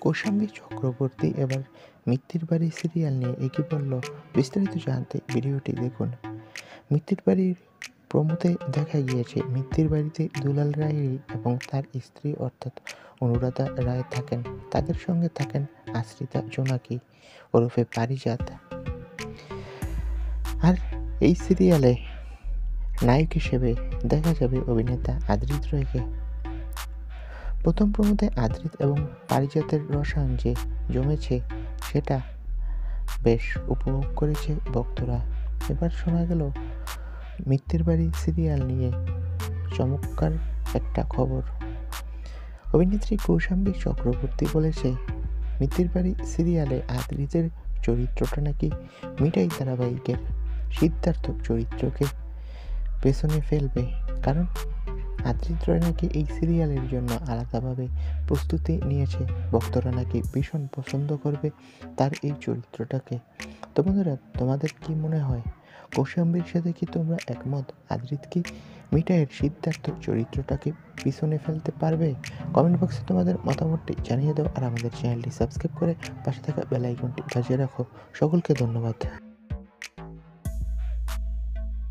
কৌশাম্বী চক্রবর্তী এবার মিত্তির বাড়ি সিরিয়াল নিয়ে এগিয়ে বলল। বিস্তারিত জানতে ভিডিওটি দেখুন। মিত্তির বাড়ির প্রমোতে দেখা গিয়েছে মিত্তির বাড়িতে দুলাল রায় এবং তার স্ত্রী অর্থাৎ অনুরাধা রায় থাকেন। তাদের সঙ্গে থাকেন আশ্রিতা জোনাকি ওরফে পারিজাত। আর এই সিরিয়ালে নায়ক হিসেবে দেখা যাবে অভিনেতা আদ্রিত রয়কে। প্রথম প্রমোতে আদ্রিত এবং পারিজাতের রসায়ন যে জমেছে সেটা বেশ উপভোগ করেছে ভক্তরা। এবার শোনা গেল মিত্তির বাড়ি সিরিয়াল নিয়ে চমৎকার একটা খবর। অভিনেত্রী কৌশাম্বী চক্রবর্তী বলেছে, মিত্তির বাড়ি সিরিয়ালে আদ্রিতের চরিত্রটা নাকি মিঠাই ধারাবাহিকের সিদ্ধার্থ চরিত্রকে পেছনে ফেলবে। কারণ আদ্রিত রয় নাকি এই সিরিয়ালের জন্য আলাদাভাবে প্রস্তুতি নিয়েছে। ভক্তরা নাকি ভীষণ পছন্দ করবে তার এই চরিত্রটাকে। তো বন্ধুরা, তোমাদের কি মনে হয়? কৌশাম্বীর সাথে কি তোমরা একমত? আদ্রিত কি মিঠাইয়ের সিদ্ধার্থ চরিত্রটাকে পিছনে ফেলতে পারবে? কমেন্ট বক্সে তোমাদের মতামতটি জানিয়ে দাও। আর আমাদের চ্যানেলটি সাবস্ক্রাইব করে পাশে থাকা বেল আইকনটি বাজিয়ে রাখো। সকলকে ধন্যবাদ।